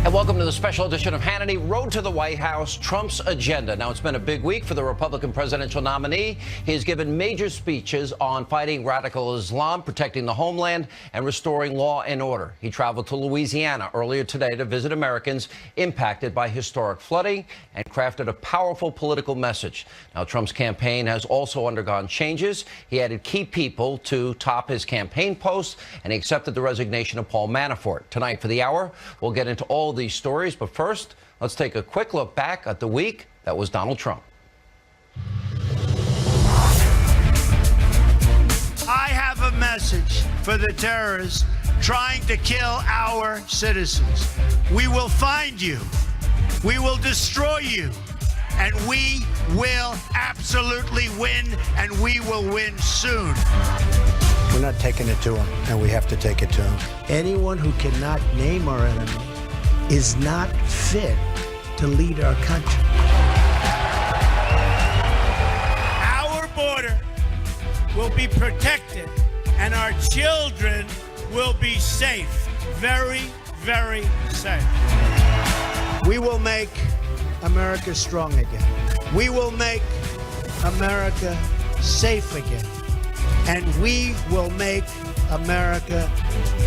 And welcome to the special edition of Hannity, Road to the White House, Trump's agenda. Now, it's been a big week for the Republican presidential nominee. He has given major speeches on fighting radical Islam, protecting the homeland, and restoring law and order. He traveled to Louisiana earlier today to visit Americans impacted by historic flooding and crafted a powerful political message. Now, Trump's campaign has also undergone changes. He added key people to top his campaign posts, and he accepted the resignation of Paul Manafort. Tonight, for the hour, we'll get into all these stories, but first, let's take a quick look back at the week that was Donald Trump. I have a message for the terrorists trying to kill our citizens. We will find you, we will destroy you, and we will absolutely win, and we will win soon. We're not taking it to them, and we have to take it to them. Anyone who cannot name our enemy is not fit to lead our country. Our border will be protected, and our children will be safe. Very, very safe. We will make America strong again. We will make America safe again. And we will make America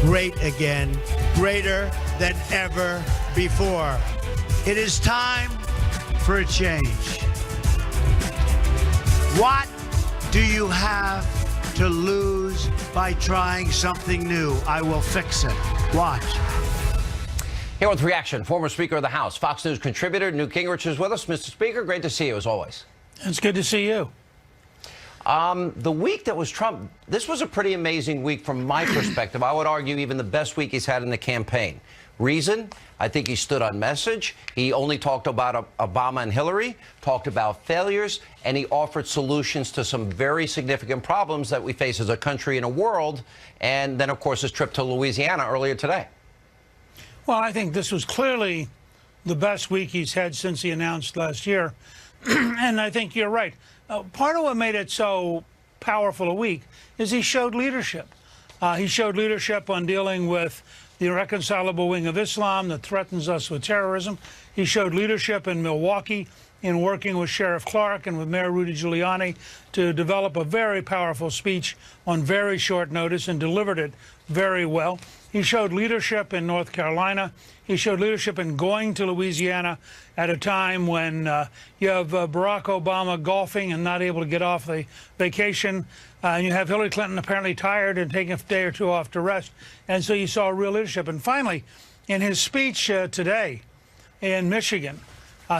great again, greater than ever before. It is time for a change. What do you have to lose by trying something new? I will fix it. Watch. Here with reaction, former Speaker of the House, Fox News contributor Newt Gingrich is with us. Mr. Speaker, great to see you as always. It's good to see you. The week that was Trump, this was a pretty amazing week from my perspective. I would argue even the best week he's had in the campaign. Reason? I think he stood on message. He only talked about Obama and Hillary, talked about failures, and he offered solutions to some very significant problems that we face as a country and a world. And then, of course, his trip to Louisiana earlier today. Well, I think this was clearly the best week he's had since he announced last year. And I think you're right. Part of what made it so powerful a week is he showed leadership. He showed leadership on dealing with the irreconcilable wing of Islam that threatens us with terrorism. He showed leadership in Milwaukee in working with Sheriff Clark and with Mayor Rudy Giuliani to develop a very powerful speech on very short notice and delivered it very well. He showed leadership in North Carolina. He showed leadership in going to Louisiana at a time when you have Barack Obama golfing and not able to get off the vacation. And you have Hillary Clinton apparently tired and taking a day or two off to rest. And so you saw real leadership. And finally, in his speech today in Michigan,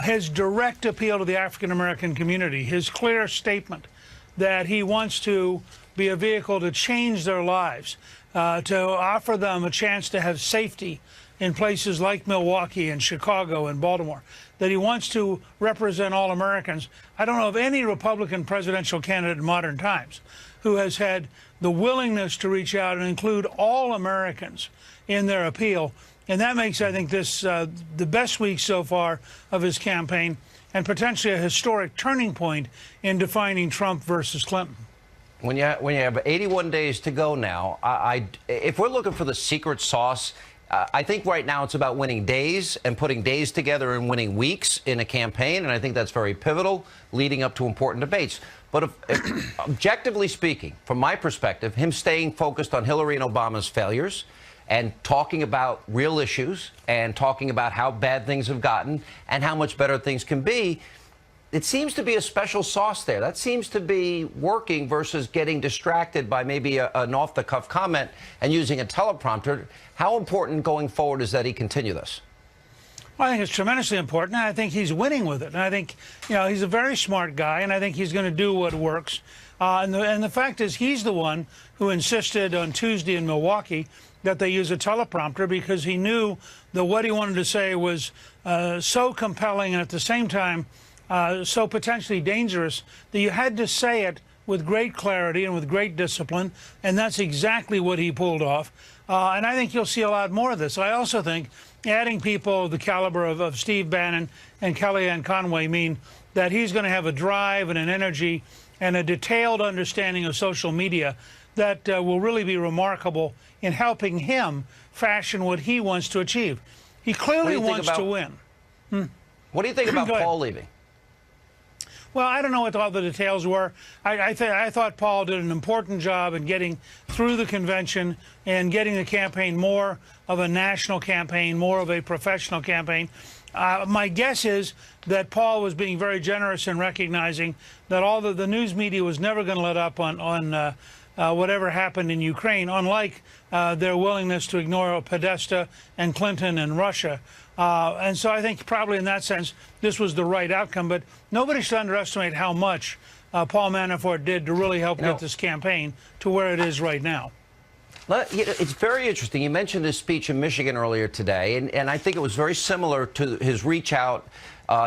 his direct appeal to the African-American community, his clear statement that he wants to be a vehicle to change their lives, to offer them a chance to have safety in places like Milwaukee and Chicago and Baltimore, that he wants to represent all Americans. I don't know of any Republican presidential candidate in modern times who has had the willingness to reach out and include all Americans in their appeal. And that makes, I think, this the best week so far of his campaign and potentially a historic turning point in defining Trump versus Clinton. When you have 81 days to go now, if we're looking for the secret sauce, I think right now it's about winning days and putting days together and winning weeks in a campaign, and I think that's very pivotal leading up to important debates. But if objectively speaking, from my perspective, him staying focused on Hillary and Obama's failures and talking about real issues and talking about how bad things have gotten and how much better things can be, it seems to be a special sauce there. That seems to be working versus getting distracted by maybe an off-the-cuff comment and using a teleprompter. How important going forward is that he continue this? Well, I think it's tremendously important, and I think he's winning with it. And I think, he's a very smart guy, and I think he's going to do what works. And the fact is, he's the one who insisted on Tuesday in Milwaukee that they use a teleprompter because he knew that what he wanted to say was so compelling and at the same time so potentially dangerous that you had to say it with great clarity and with great discipline, and that's exactly what he pulled off. And I think you'll see a lot more of this. I also think adding people of the caliber of Steve Bannon and Kellyanne Conway mean that he's going to have a drive and an energy and a detailed understanding of social media that will really be remarkable in helping him fashion what he wants to achieve. He clearly What do you think wants to about- win. What do you think about Go ahead. Paul leaving? Well, I don't know what all the details were. I thought Paul did an important job in getting through the convention and getting the campaign more of a national campaign, more of a professional campaign. My guess is that Paul was being very generous in recognizing that all the news media was never going to let up on whatever happened in Ukraine, unlike their willingness to ignore Podesta and Clinton and Russia. And so I think probably in that sense, this was the right outcome. But nobody should underestimate how much Paul Manafort did to really help get this campaign to where it is right now. It's very interesting. You mentioned his speech in Michigan earlier today, and I think it was very similar to his reach out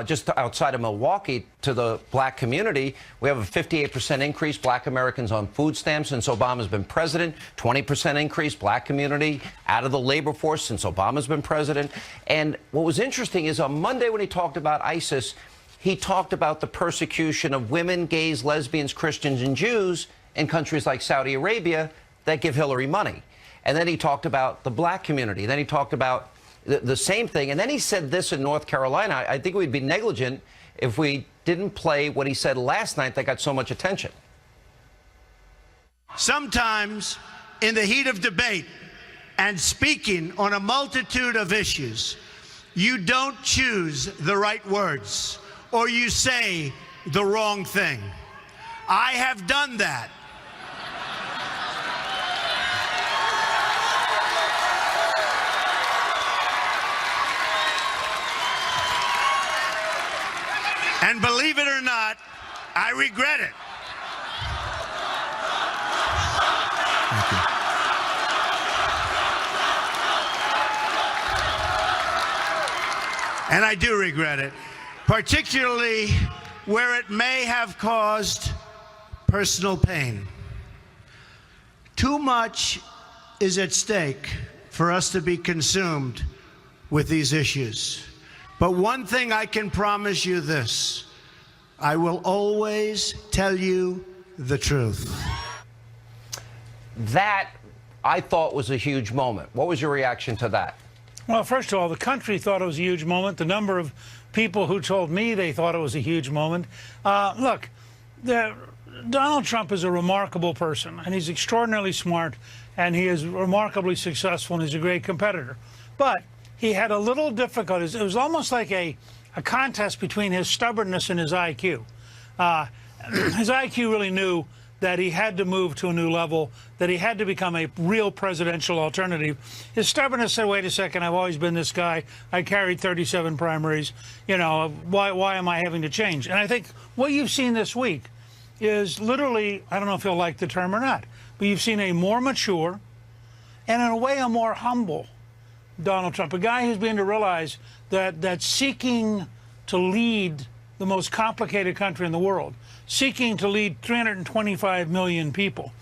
just outside of Milwaukee to the black community. We have a 58% increase black Americans on food stamps since Obama's been president, 20% increase black community out of the labor force since Obama's been president. And what was interesting is on Monday when he talked about ISIS, he talked about the persecution of women, gays, lesbians, Christians, and Jews in countries like Saudi Arabia that give Hillary money. And then he talked about the black community. Then he talked about the same thing. And then he said this in North Carolina. I think we'd be negligent if we didn't play what he said last night that got so much attention. Sometimes in the heat of debate and speaking on a multitude of issues, you don't choose the right words or you say the wrong thing. I have done that. And believe it or not, I regret it. And I do regret it, particularly where it may have caused personal pain. Too much is at stake for us to be consumed with these issues. But one thing I can promise you this, I will always tell you the truth. That, I thought, was a huge moment. What was your reaction to that? Well, first of all, the country thought it was a huge moment. The number of people who told me they thought it was a huge moment. Look, Donald Trump is a remarkable person, and he's extraordinarily smart, and he is remarkably successful, and he's a great competitor. But he had a little difficulties. It was almost like a contest between his stubbornness and his IQ. His IQ really knew that he had to move to a new level, that he had to become a real presidential alternative. His stubbornness said, wait a second, I've always been this guy. I carried 37 primaries. You know, why am I having to change? And I think what you've seen this week is literally, I don't know if you'll like the term or not, but you've seen a more mature and in a way a more humble Donald Trump, a guy who's beginning to realize that seeking to lead the most complicated country in the world, seeking to lead 325 million people,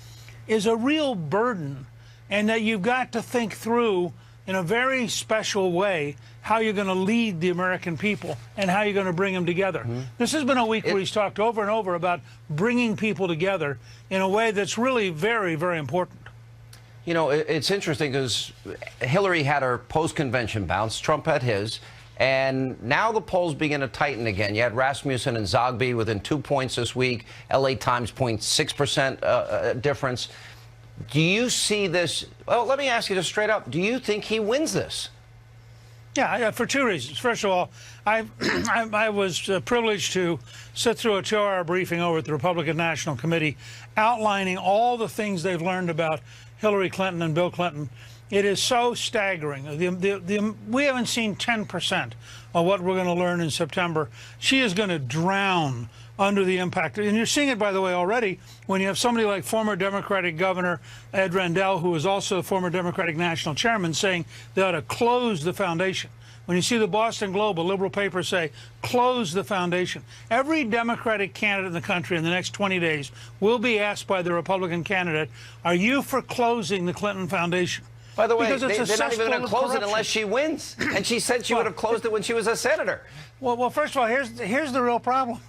is a real burden, and that you've got to think through in a very special way how you're going to lead the American people and how you're going to bring them together. This has been a week where he's talked over and over about bringing people together in a way that's really very, very important. You know, it's interesting because Hillary had her post-convention bounce, Trump had his, and now the polls begin to tighten again. You had Rasmussen and Zogby within 2 points this week, LA Times 0.6% difference. Do you see this? Well, let me ask you just straight up. Do you think he wins this? Yeah, for two reasons. First of all, I was privileged to sit through a 2-hour briefing over at the Republican National Committee outlining all the things they've learned about Hillary Clinton and Bill Clinton. It is so staggering. We haven't seen 10% of what we're going to learn in September. She is going to drown under the impact. And you're seeing it, by the way, already when you have somebody like former Democratic Governor Ed Rendell, who is also the former Democratic National Chairman, saying they ought to close the foundation. When you see the Boston Globe, a liberal paper, say, close the foundation. Every Democratic candidate in the country in the next 20 days will be asked by the Republican candidate, are you for closing the Clinton Foundation? By the way, Because they're not even going to close it unless she wins. And she said she would have closed it when she was a senator. Well, first of all, here's the real problem.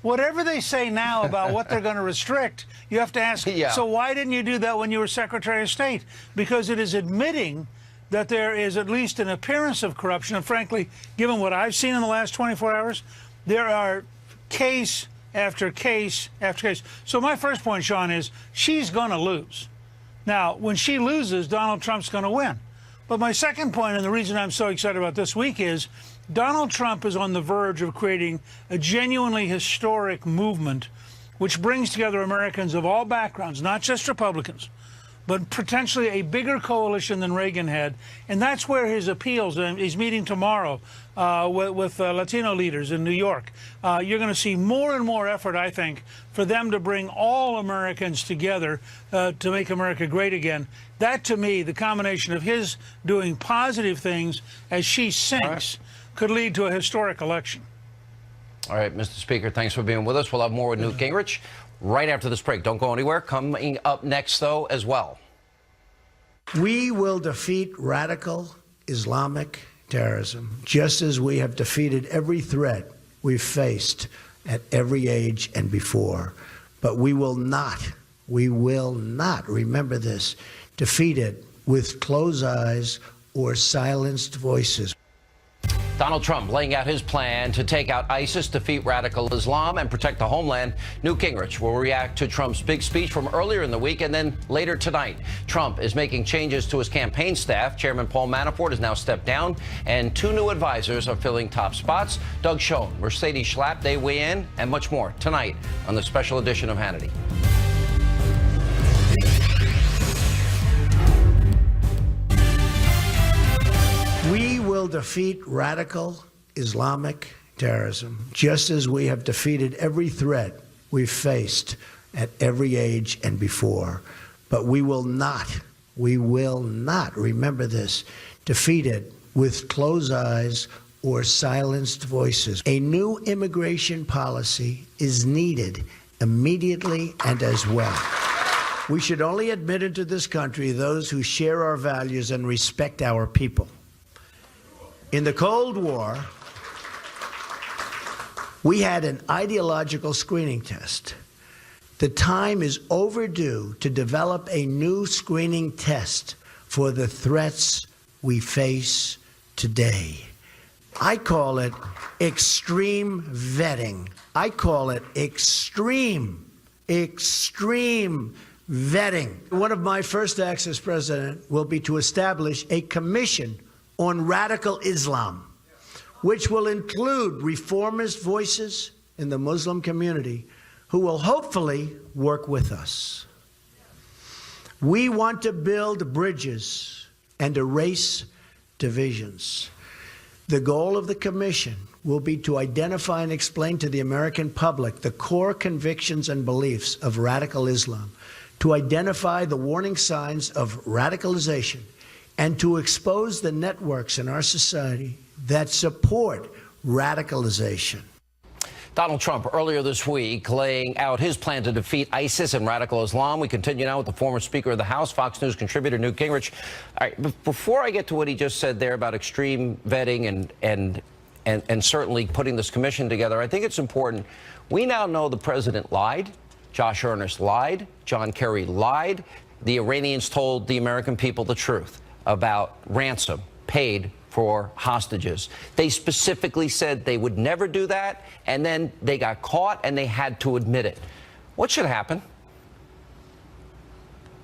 Whatever they say now about what they're going to restrict, you have to ask, so why didn't you do that when you were Secretary of State? Because it is admitting that there is at least an appearance of corruption. And frankly, given what I've seen in the last 24 hours, there are case after case after case. So my first point, Sean, is she's going to lose. Now, when she loses, Donald Trump's going to win. But my second point, and the reason I'm so excited about this week, is Donald Trump is on the verge of creating a genuinely historic movement which brings together Americans of all backgrounds, not just Republicans, but potentially a bigger coalition than Reagan had. And that's where his appeals, and he's meeting tomorrow with Latino leaders in New York. You're going to see more and more effort, I think, for them to bring all Americans together to make America great again. That, to me, the combination of his doing positive things as she sinks, could lead to a historic election. All right, Mr. Speaker, thanks for being with us. We'll have more with Newt Gingrich right after this break. Don't go anywhere. Coming up next, though, as well. We will defeat radical Islamic terrorism, just as we have defeated every threat we've faced at every age and before. But we will not, remember this, defeat it with closed eyes or silenced voices. Donald Trump laying out his plan to take out ISIS, defeat radical Islam, and protect the homeland. Newt Gingrich will react to Trump's big speech from earlier in the week and then later tonight. Trump is making changes to his campaign staff. Chairman Paul Manafort has now stepped down, and 2 new advisors are filling top spots. Doug Schoen, Mercedes Schlapp, they weigh in, and much more tonight on the special edition of Hannity. We will defeat radical Islamic terrorism, just as we have defeated every threat we've faced at every age and before. But we will not, remember this, defeat it with closed eyes or silenced voices. A new immigration policy is needed immediately and as well. We should only admit into this country those who share our values and respect our people. In the Cold War, we had an ideological screening test. The time is overdue to develop a new screening test for the threats we face today. I call it extreme vetting. I call it extreme vetting. One of my first acts as president will be to establish a commission on radical Islam, which will include reformist voices in the Muslim community who will hopefully work with us. We want to build bridges and erase divisions. The goal of the commission will be to identify and explain to the American public the core convictions and beliefs of radical Islam, to identify the warning signs of radicalization, and to expose the networks in our society that support radicalization. Donald Trump earlier this week laying out his plan to defeat ISIS and radical Islam. We continue now with the former Speaker of the House, Fox News contributor Newt Gingrich. All right, before I get to what he just said there about extreme vetting and certainly putting this commission together, I think it's important. We now know the president lied. Josh Earnest lied. John Kerry lied. The Iranians told the American people the truth about ransom paid for hostages. They specifically said they would never do that, and then they got caught and they had to admit it. What should happen?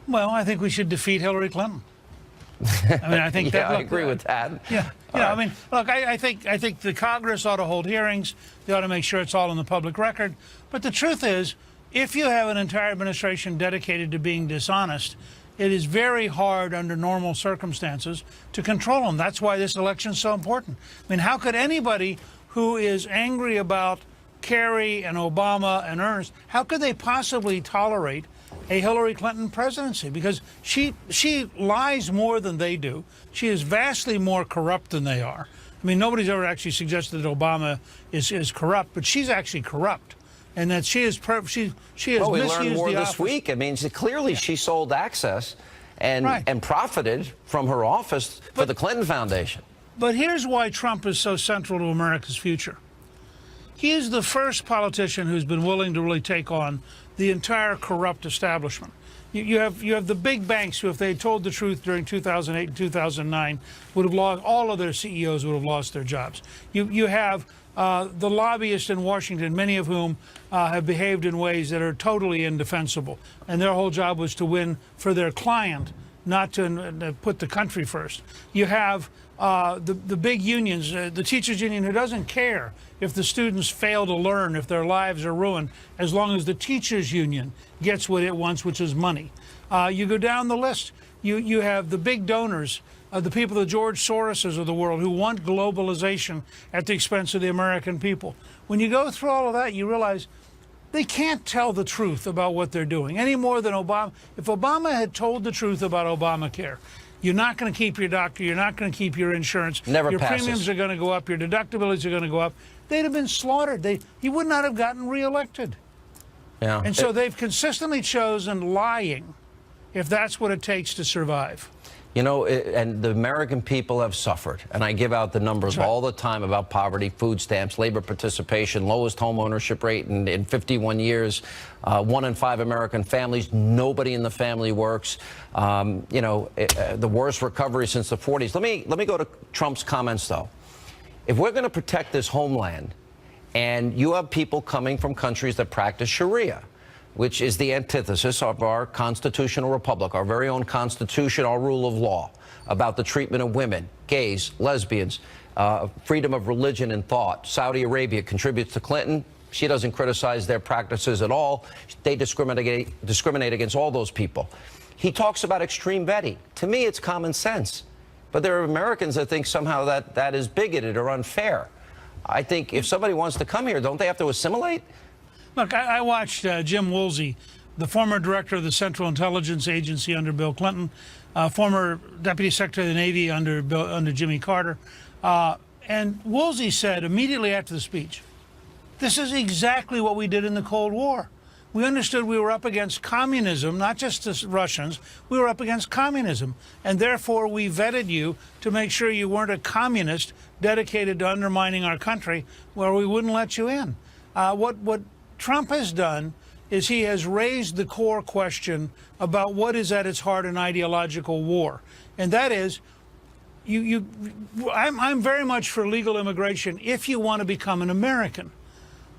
Well, I think we should defeat Hillary Clinton. I mean, I think yeah, that. Look, I agree with that. Yeah, yeah. I mean, look, I think the Congress ought to hold hearings. They ought to make sure it's all in the public record. But the truth is, if you have an entire administration dedicated to being dishonest, it is very hard under normal circumstances to control them. That's why this election is so important. I mean, how could anybody who is angry about Kerry and Obama and Ernst, how could they possibly tolerate a Hillary Clinton presidency? Because she lies more than they do. She is vastly more corrupt than they are. I mean, nobody's ever actually suggested that Obama is corrupt, but she's actually corrupt. And that she has misused the office. We learned more this week. I mean, clearly she sold access and profited from her office for the Clinton Foundation. But here's why Trump is so central to America's future. He is the first politician who's been willing to really take on the entire corrupt establishment. You have the big banks who, if they had told the truth during 2008 and 2009, would have lost, all of their CEOs would have lost their jobs. You have the lobbyists in Washington, many of whom have behaved in ways that are totally indefensible, and their whole job was to win for their client, not to put the country first. You have the big unions, the teachers union, who doesn't care if the students fail to learn, if their lives are ruined, as long as the teachers union gets what it wants, which is money. You go down the list, you have the big donors, the people, the George Soroses of the world, who want globalization at the expense of the American people. When you go through all of that, you realize they can't tell the truth about what they're doing any more than Obama. If Obama had told the truth about Obamacare, you're not going to keep your doctor, you're not going to keep your insurance, your premiums are going to go up, your deductibilities are going to go up, they'd have been slaughtered. He would not have gotten reelected. Yeah. And so they've consistently chosen lying if that's what it takes to survive. You know, and the American people have suffered, and I give out the numbers all the time about poverty, food stamps, labor participation, lowest home ownership rate in 51 years, 1 in 5 American families, nobody in the family works, you know, the worst recovery since the 40s. Let me go to Trump's comments, though. If we're going to protect this homeland, and you have people coming from countries that practice Sharia, which is the antithesis of our constitutional republic, our very own constitution, our rule of law, about the treatment of women, gays, lesbians, freedom of religion and thought. Saudi Arabia contributes to Clinton. She doesn't criticize their practices at all. They discriminate against all those people. He talks about extreme vetting. To me, it's common sense. But there are Americans that think somehow that is bigoted or unfair. I think if somebody wants to come here, don't they have to assimilate? Look, I watched Jim Woolsey, the former director of the Central Intelligence Agency under Bill Clinton, former Deputy Secretary of the Navy under Jimmy Carter. And Woolsey said immediately after the speech, this is exactly what we did in the Cold War. We understood we were up against communism, not just the Russians. We were up against communism. And therefore, we vetted you to make sure you weren't a communist dedicated to undermining our country, where we wouldn't let you in. What Trump has done is he has raised the core question about what is at its heart an ideological war. And that is, I'm very much for legal immigration if you want to become an American.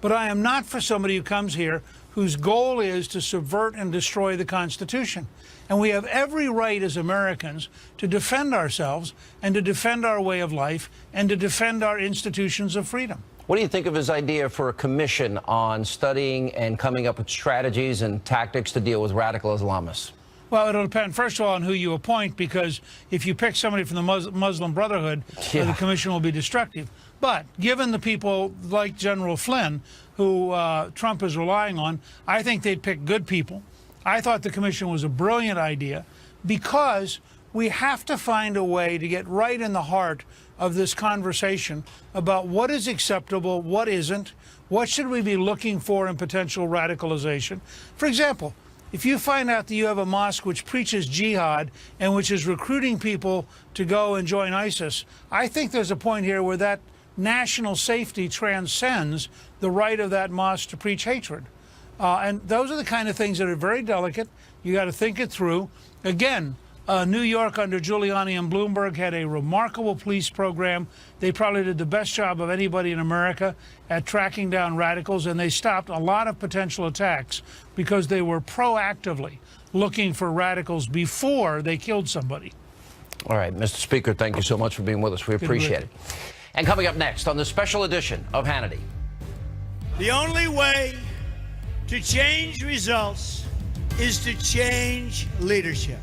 But I am not for somebody who comes here whose goal is to subvert and destroy the Constitution. And we have every right as Americans to defend ourselves and to defend our way of life and to defend our institutions of freedom. What do you think of his idea for a commission on studying and coming up with strategies and tactics to deal with radical Islamists? Well, it'll depend, first of all, on who you appoint, because if you pick somebody from the Muslim Brotherhood, the commission will be destructive. But given the people like General Flynn, who Trump is relying on, I think they'd pick good people. I thought the commission was a brilliant idea, because we have to find a way to get right in the heart of this conversation about what is acceptable, what isn't, what should we be looking for in potential radicalization. For example, if you find out that you have a mosque which preaches jihad and which is recruiting people to go and join ISIS, I think there's a point here where that national safety transcends the right of that mosque to preach hatred. And those are the kind of things that are very delicate. You got to think it through. Again, New York under Giuliani and Bloomberg had a remarkable police program. They probably did the best job of anybody in America at tracking down radicals, and they stopped a lot of potential attacks because they were proactively looking for radicals before they killed somebody. All right, Mr. Speaker, thank you so much for being with us. We appreciate it. And coming up next on the special edition of Hannity. The only way to change results is to change leadership.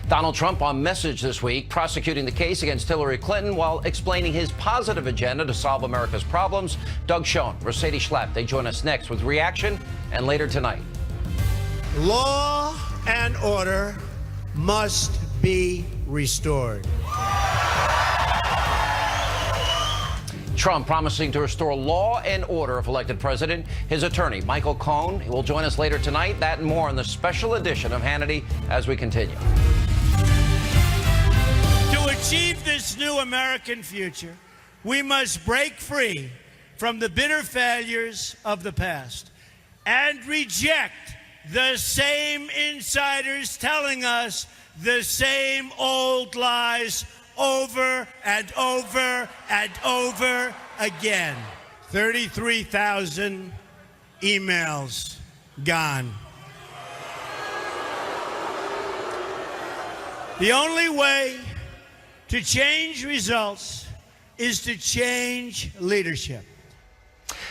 Donald Trump on Message this week, prosecuting the case against Hillary Clinton while explaining his positive agenda to solve America's problems. Doug Schoen, Mercedes Schlapp, they join us next with reaction and later tonight. Law and order must be restored. Trump promising to restore law and order if elected president. His attorney, Michael Cohen, will join us later tonight. That and more in the special edition of Hannity as we continue. To achieve this new American future, we must break free from the bitter failures of the past and reject the same insiders telling us the same old lies over and over and over again. 33,000 emails gone. The only way to change results is to change leadership.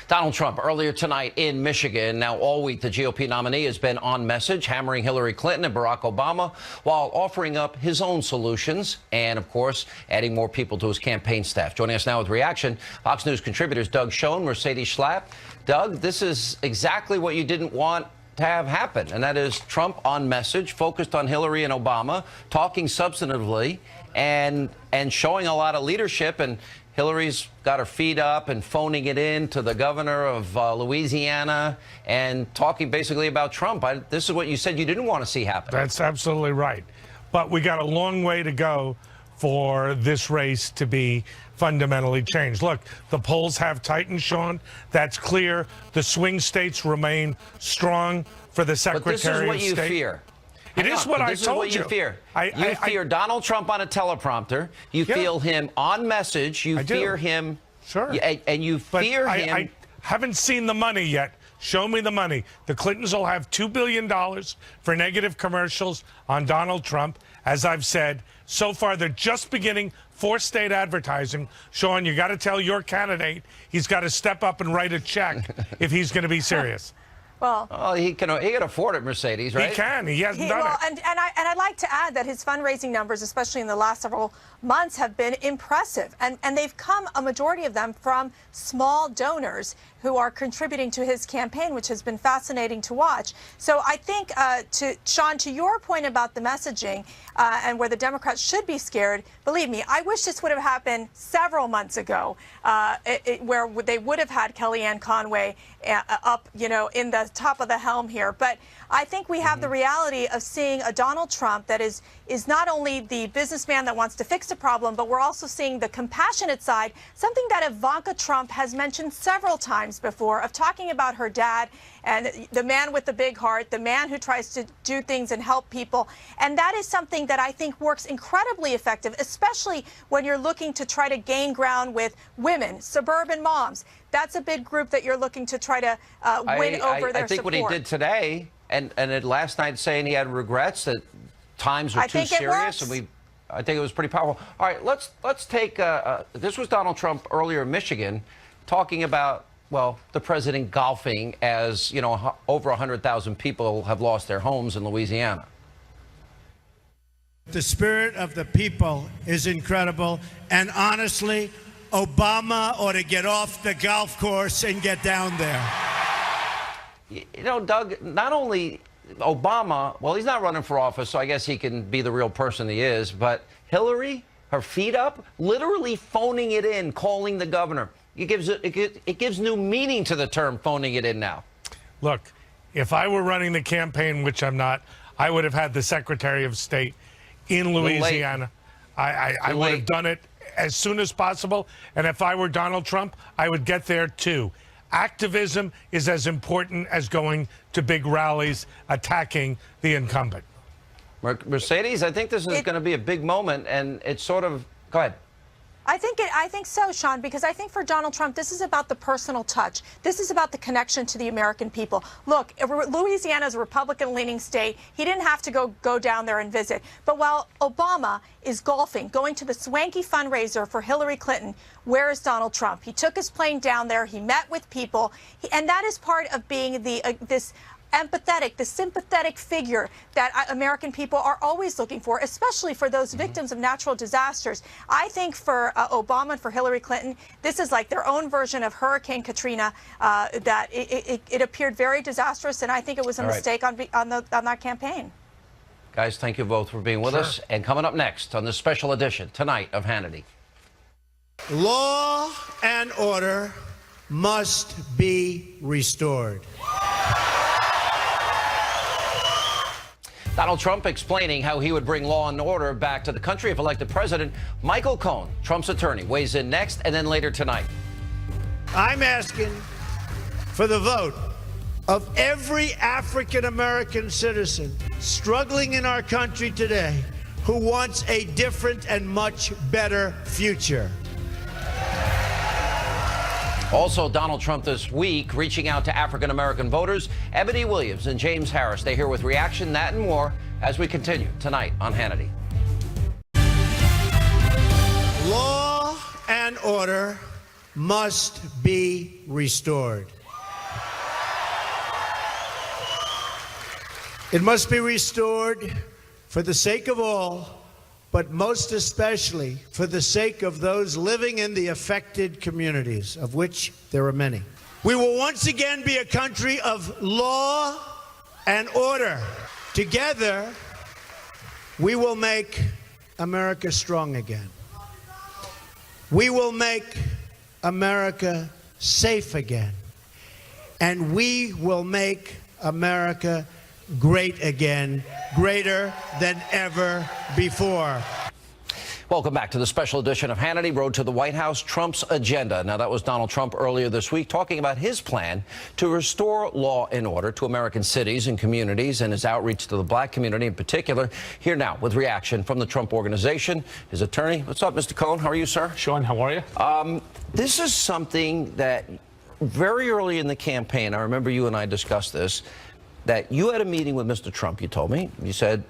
Donald Trump earlier tonight in Michigan. Now all week, the GOP nominee has been on message, hammering Hillary Clinton and Barack Obama while offering up his own solutions and, of course, adding more people to his campaign staff. Joining us now with reaction, Fox News contributors Doug Schoen, Mercedes Schlapp. Doug, this is exactly what you didn't want to have happen, and that is Trump on message, focused on Hillary and Obama, talking substantively and showing a lot of leadership. And Hillary's got her feet up and phoning it in to the governor of Louisiana and talking basically about Trump. This is what you said you didn't want to see happen. That's absolutely right. But we got a long way to go for this race to be fundamentally changed. Look, the polls have tightened, Sean. That's clear. The swing states remain strong for the Secretary of State. But this is what you fear. It is what I told you. This is what you fear. You fear Donald Trump on a teleprompter. You feel him on message. You fear him. Sure. And you fear him. I haven't seen the money yet. Show me the money. The Clintons will have $2 billion for negative commercials on Donald Trump. As I've said, so far they're just beginning four-state advertising. Sean, you got to tell your candidate he's got to step up and write a check if he's going to be serious. Well, he can afford it, Mercedes, right? He can. He hasn't done it. And I'd like to add that his fundraising numbers, especially in the last several months, have been impressive. And they've come, a majority of them, from small donors who are contributing to his campaign, which has been fascinating to watch. So I think, Sean, to your point about the messaging and where the Democrats should be scared, believe me, I wish this would have happened several months ago, where they would have had Kellyanne Conway up, in the top of the helm here. But I think we have the reality of seeing a Donald Trump that is not only the businessman that wants to fix the problem, but we're also seeing the compassionate side, something that Ivanka Trump has mentioned several times before, of talking about her dad and the man with the big heart, the man who tries to do things and help people. And that is something that I think works incredibly effective, especially when you're looking to try to gain ground with women, suburban moms. That's a big group that you're looking to try to win over their support. I think what he did today, and last night saying he had regrets that times were too serious, and I think it was pretty powerful. All right, let's take this was Donald Trump earlier in Michigan talking about, well, the president golfing as, over 100,000 people have lost their homes in Louisiana. The spirit of the people is incredible, and honestly, Obama ought to get off the golf course and get down there. Doug, not only Obama, well, he's not running for office, so I guess he can be the real person he is, but Hillary, her feet up, literally phoning it in, calling the governor. It gives new meaning to the term phoning it in now. Look, if I were running the campaign, which I'm not, I would have had the Secretary of State in Louisiana. I would have done it as soon as possible. And if I were Donald Trump, I would get there too. Activism is as important as going to big rallies attacking the incumbent. Mercedes, I think this is going to be a big moment, and it's sort of, go ahead. I think so, Sean, because I think for Donald Trump, this is about the personal touch. This is about the connection to the American people. Look, Louisiana is a Republican-leaning state. He didn't have to go down there and visit. But while Obama is golfing, going to the swanky fundraiser for Hillary Clinton, where is Donald Trump? He took his plane down there. He met with people. And that is part of being this empathetic, the sympathetic figure that American people are always looking for, especially for those victims of natural disasters. I think for Obama and for Hillary Clinton, this is like their own version of Hurricane Katrina, that it appeared very disastrous, and I think it was a mistake on that campaign. Guys, thank you both for being with us. And coming up next on this special edition tonight of Hannity. Law and order must be restored. Donald Trump explaining how he would bring law and order back to the country if elected president. Michael Cohen, Trump's attorney, weighs in next and then later tonight. I'm asking for the vote of every African American citizen struggling in our country today who wants a different and much better future. Also, Donald Trump this week reaching out to African-American voters. Ebony Williams and James Harris, they here with reaction, that and more as we continue tonight on Hannity. Law and order must be restored. It must be restored for the sake of all, but most especially for the sake of those living in the affected communities, of which there are many. We will once again be a country of law and order. Together, we will make America strong again. We will make America safe again. And we will make America great again, greater than ever before. Welcome back to the special edition of Hannity, Road to the White House, Trump's agenda. Now, that was Donald Trump earlier this week talking about his plan to restore law and order to American cities and communities and his outreach to the black community in particular. Here now with reaction from the Trump Organization, his attorney. What's up, Mr. Cohen? How are you, sir? Sean, how are you? This is something that very early in the campaign, I remember you and I discussed this, that you had a meeting with Mr. Trump, you told me. You said,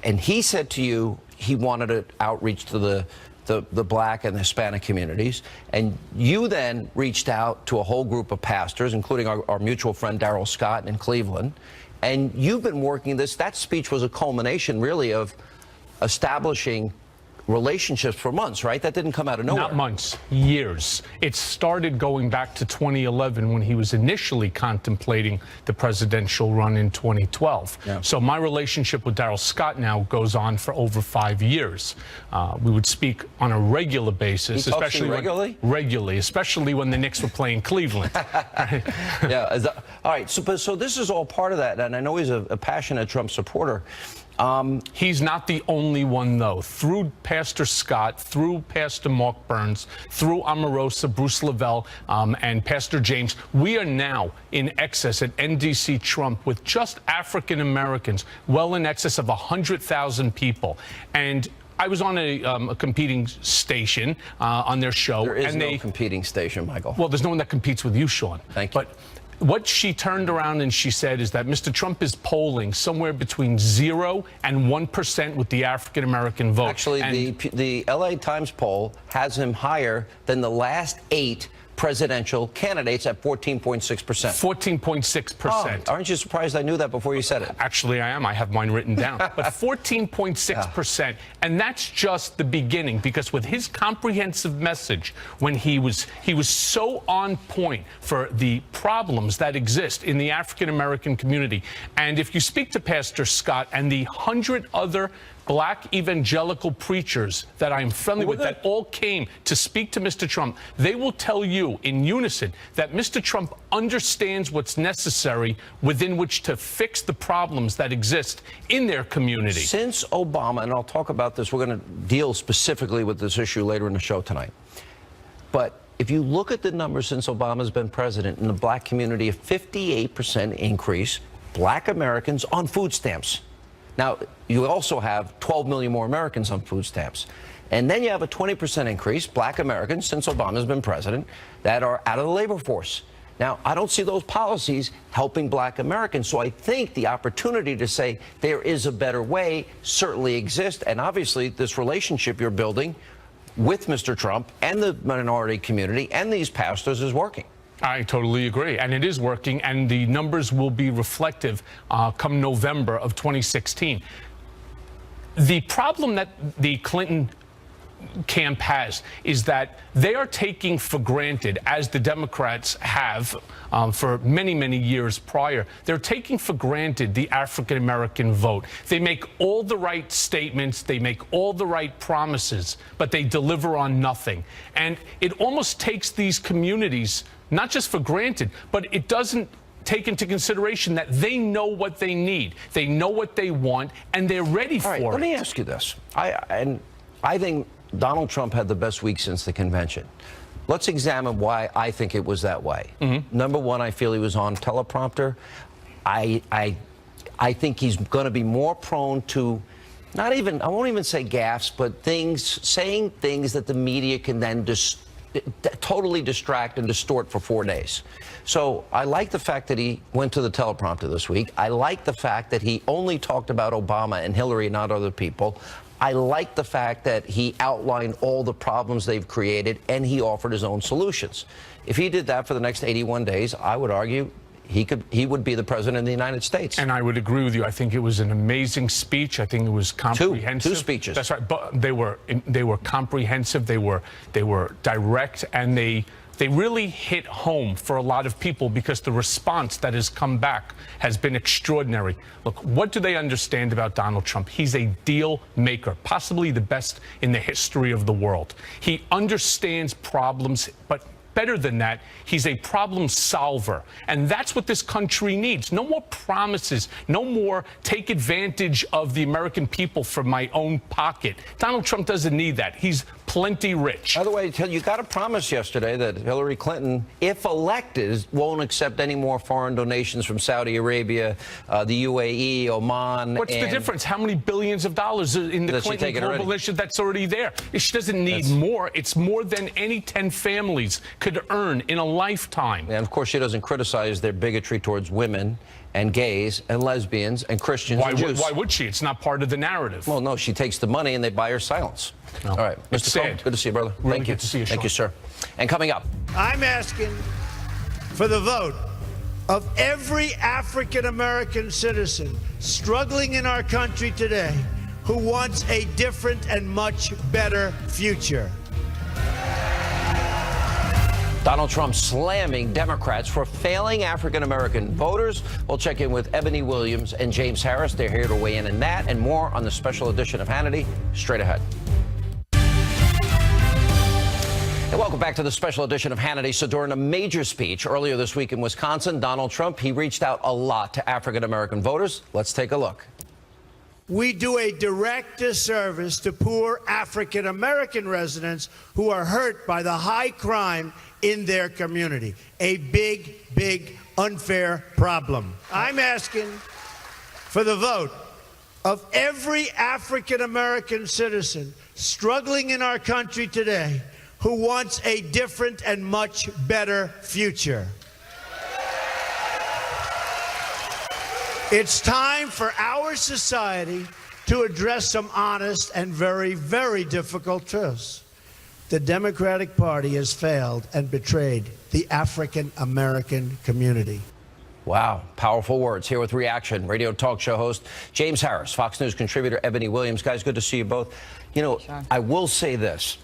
and he said to you, he wanted an outreach to the black and Hispanic communities. And you then reached out to a whole group of pastors, including our mutual friend Darrell Scott in Cleveland. And you've been working this. That speech was a culmination, really, of establishing relationships for months, right? That didn't come out of nowhere. Not months, years. It started going back to 2011 when he was initially contemplating the presidential run in 2012. Yeah. So my relationship with Darrell Scott now goes on for over 5 years. We would speak on a regular basis, especially regularly, especially when the Knicks were playing Cleveland. Yeah. All right. So this is all part of that, and I know he's a passionate Trump supporter. He's not the only one, though. Through Pastor Scott, through Pastor Mark Burns, through Omarosa, Bruce Lavelle, and Pastor James, we are now in excess at NDC Trump with just African Americans, well in excess of 100,000 people. And I was on a competing station on their show. There is no competing station, Michael. Well, there's no one that competes with you, Sean. Thank you. But what she turned around and she said is that Mr. Trump is polling somewhere between 0 and 1% with the African-American vote. Actually, the LA Times poll has him higher than the last 8 presidential candidates at 14.6%. 14.6%. Aren't you surprised I knew that before you said it? Actually, I am. I have mine written down. But 14.6%. And that's just the beginning, because with his comprehensive message, when he was so on point for the problems that exist in the African-American community. And if you speak to Pastor Scott and the 100 other black evangelical preachers that I'm friendly with that all came to speak to Mr. Trump, they will tell you in unison that Mr. Trump understands what's necessary within which to fix the problems that exist in their community. Since Obama, and I'll talk about this, we're going to deal specifically with this issue later in the show tonight. But if you look at the numbers since Obama's been president in the black community, a 58% increase, black Americans on food stamps. Now, you also have 12 million more Americans on food stamps. And then you have a 20% increase, black Americans, since Obama's been president, that are out of the labor force. Now, I don't see those policies helping black Americans. So I think the opportunity to say there is a better way certainly exists. And obviously, this relationship you're building with Mr. Trump and the minority community and these pastors is working. I totally agree. And it is working. And the numbers will be reflective come November of 2016. The problem that the Clinton camp has is that they are taking for granted, as the Democrats have for many, many years prior, they're taking for granted the African-American vote. They make all the right statements, they make all the right promises, but they deliver on nothing. And it almost takes these communities not just for granted, but it doesn't take into consideration that they know what they need, they know what they want, and they're ready for it. Let me ask you this. I think Donald Trump had the best week since the convention. let's examine why I think it was that way. Number one, I feel he was on teleprompter. I think he's going to be more prone to I won't even say gaffes, but saying things that the media can then totally distract and distort for 4 days. So I like the fact that he went to the teleprompter this week. I like the fact that he only talked about Obama and Hillary, not other people. I like the fact that he outlined all the problems they've created and he offered his own solutions. If he did that for the next 81 days, I would argue he would be the president of the United States. And I would agree with you. I think it was an amazing speech. I think it was comprehensive. Two speeches. That's right. But they were comprehensive. They were direct, and they really hit home for a lot of people because the response that has come back has been extraordinary. Look, what do they understand about Donald Trump? He's a deal maker, possibly the best in the history of the world. He understands problems, but better than that, he's a problem solver. And that's what this country needs. No more promises. No more take advantage of the American people for my own pocket. Donald Trump doesn't need that. He's plenty rich. By the way, you got a promise yesterday that Hillary Clinton, if elected, won't accept any more foreign donations from Saudi Arabia, the UAE, Oman. What's the difference? How many billions of dollars in the Clinton Global Initiative that's already there? She doesn't need more. It's more than any 10 families could earn in a lifetime. And of course, she doesn't criticize their bigotry towards women and gays and lesbians and Christians and Jews. Why would she? It's not part of the narrative. Well, no, she takes the money and they buy her silence. No. All right, Mr. Cohen, good to see you, brother. Really Thank you. good to see you, Sean. Thank you, sir. And coming up, I'm asking for the vote of every African-American citizen struggling in our country today who wants a different and much better future. Donald Trump slamming Democrats for failing African-American voters. We'll check in with Ebony Williams and James Harris. They're here to weigh in on that and more on the special edition of Hannity. Straight ahead. And welcome back to the special edition of Hannity. So during a major speech earlier this week in Wisconsin, Donald Trump, he reached out a lot to African-American voters. Let's take a look. We do a direct disservice to poor African-American residents who are hurt by the high crime in their community. A big, big, unfair problem. I'm asking for the vote of every African-American citizen struggling in our country today who wants a different and much better future. It's time for our society to address some honest and very, very difficult truths. The Democratic Party has failed and betrayed the African-American community. Wow, powerful words. Here with reaction, radio talk show host James Harris, Fox News contributor Ebony Williams. Guys, good to see you both. You know, I will say this.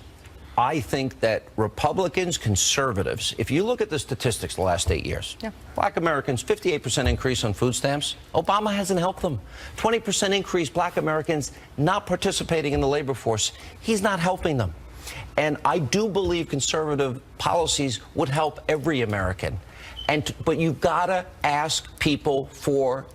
I think that Republicans, conservatives, if you look at the statistics the last 8 years, Black Americans, 58% increase on food stamps. Obama hasn't helped them. 20% increase, Black Americans not participating in the labor force. He's not helping them. And I do believe conservative policies would help every American. But you've got to ask people for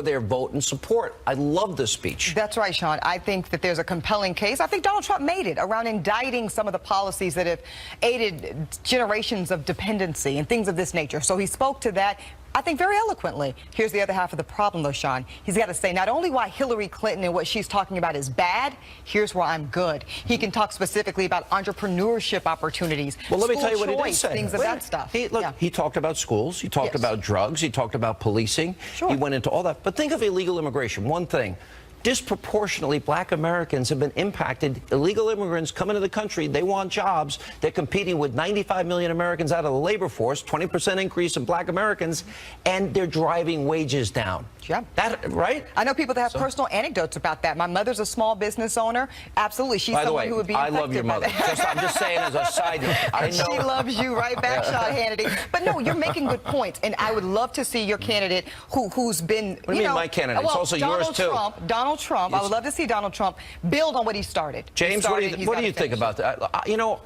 their vote and support. I love this speech. That's right, Sean. I think that there's a compelling case. I think Donald Trump made it around indicting some of the policies that have aided generations of dependency and things of this nature. So he spoke to that, I think, very eloquently. Here's the other half of the problem, though, Sean. He's got to say not only why Hillary Clinton and what she's talking about is bad, here's where I'm good. He can talk specifically about entrepreneurship opportunities. Well, let me tell you what he did say. Things of that stuff. He talked about schools. He talked about drugs. He talked about policing. Sure. He went into all that. But think of illegal immigration. One thing. Disproportionately, Black Americans have been impacted. Illegal immigrants come into the country. They want jobs. They're competing with 95 million Americans out of the labor force, 20% increase in Black Americans, and they're driving wages down. Yeah. That, right? I know people that have personal anecdotes about that. My mother's a small business owner. Absolutely. She's someone who would be affected. I love your mother. I'm just saying as a side note. I know. She loves you right back, Sean Hannity. But no, you're making good points. And I would love to see your candidate who's been, What do you mean my candidate? It's also yours, too. Donald Trump. I would love to see Donald Trump build on what he started. James, what do you think about that? You know,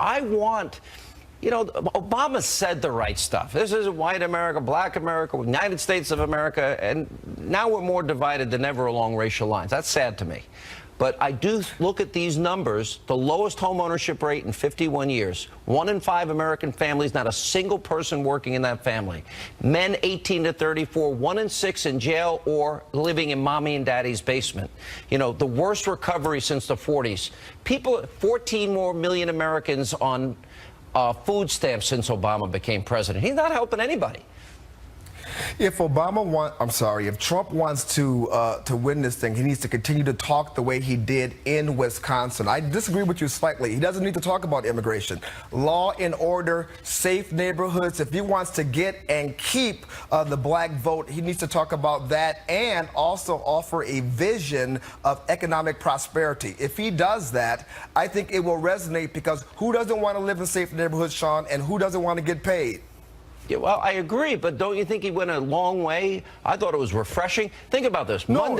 Obama said the right stuff. This is white America, Black America, United States of America, and now we're more divided than ever along racial lines. That's sad to me. But I do look at these numbers, the lowest home ownership rate in 51 years. 1 in 5 American families, not a single person working in that family. Men 18 to 34, 1 in 6 in jail or living in mommy and daddy's basement. You know, the worst recovery since the 40s. People, 14 more million Americans on food stamps since Obama became president. He's not helping anybody. If Trump wants to win this thing, he needs to continue to talk the way he did in Wisconsin. I disagree with you slightly. He doesn't need to talk about immigration, law and order, safe neighborhoods. If he wants to get and keep the black vote, he needs to talk about that and also offer a vision of economic prosperity. If he does that, I think it will resonate, because who doesn't want to live in safe neighborhoods, Sean, and who doesn't want to get paid? Yeah, well, I agree, but don't you think he went a long way? I thought it was refreshing. Think about this. No,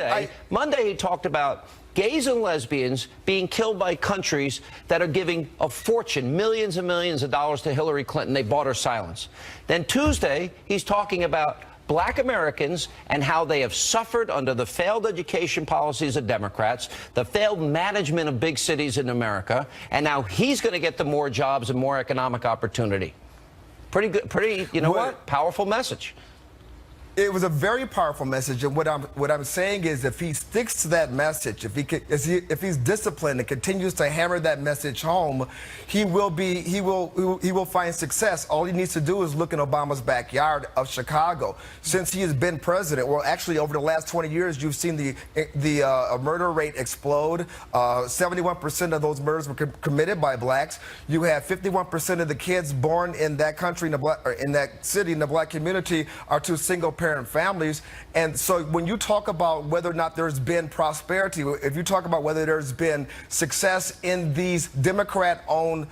Monday he talked about gays and lesbians being killed by countries that are giving a fortune, millions and millions of dollars to Hillary Clinton. They bought her silence. Then Tuesday, he's talking about black Americans and how they have suffered under the failed education policies of Democrats, the failed management of big cities in America, and now he's going to get them more jobs and more economic opportunity. Pretty good, you know what? Powerful message. It was a very powerful message, and what I'm saying is, if he sticks to that message, if he's disciplined and continues to hammer that message home, he will find success. All he needs to do is look in Obama's backyard of Chicago. Since he has been president, well, actually over the last 20 years, you've seen the murder rate explode. 71% of those murders were committed by blacks. You have 51% of the kids born in that country, in that city, in the black community, are to single-parent families. And so when you talk about whether or not there's been prosperity, if you talk about whether there's been success in these Democrat-owned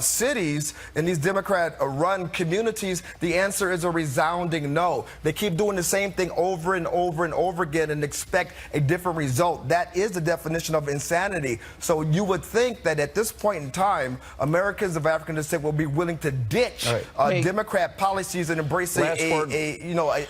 cities, in these Democrat-run communities, the answer is a resounding no. They keep doing the same thing over and over and over again and expect a different result. That is the definition of insanity. So you would think that at this point in time, Americans of African descent will be willing to ditch Democrat policies and embrace an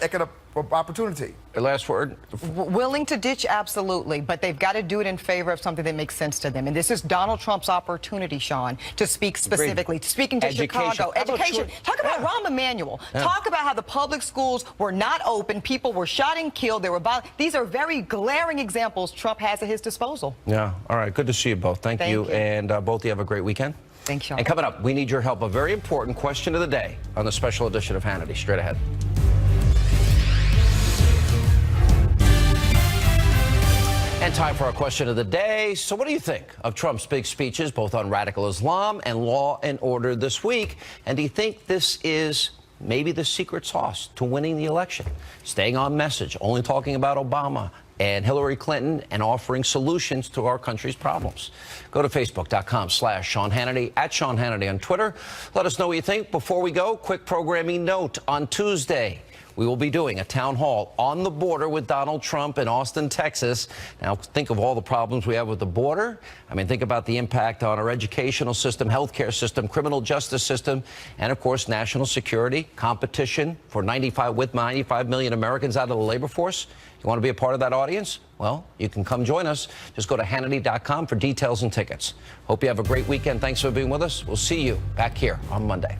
economic opportunity. Last word. Willing to ditch, absolutely, but they've got to do it in favor of something that makes sense to them. And this is Donald Trump's opportunity, Sean, to speak specifically. Speaking to Chicago. Education. Talk about Rahm Emanuel. Talk about how the public schools were not open. People were shot and killed. They were violent. These are very glaring examples Trump has at his disposal. Yeah. All right. Good to see you both. Thank you. And both of you have a great weekend. Thanks, Sean. And coming up, we need your help. A very important question of the day on the special edition of Hannity. Straight ahead. And time for our question of the day. So what do you think of Trump's big speeches, both on radical Islam and law and order this week? And do you think this is maybe the secret sauce to winning the election? Staying on message, only talking about Obama and Hillary Clinton and offering solutions to our country's problems. Go to Facebook.com/Sean Hannity, @Sean Hannity on Twitter. Let us know what you think. Before we go, quick programming note. On Tuesday, we will be doing a town hall on the border with Donald Trump in Austin, Texas. Now, think of all the problems we have with the border. I mean, think about the impact on our educational system, healthcare system, criminal justice system, and, of course, national security, competition for 95 million Americans out of the labor force. You want to be a part of that audience? Well, you can come join us. Just go to Hannity.com for details and tickets. Hope you have a great weekend. Thanks for being with us. We'll see you back here on Monday.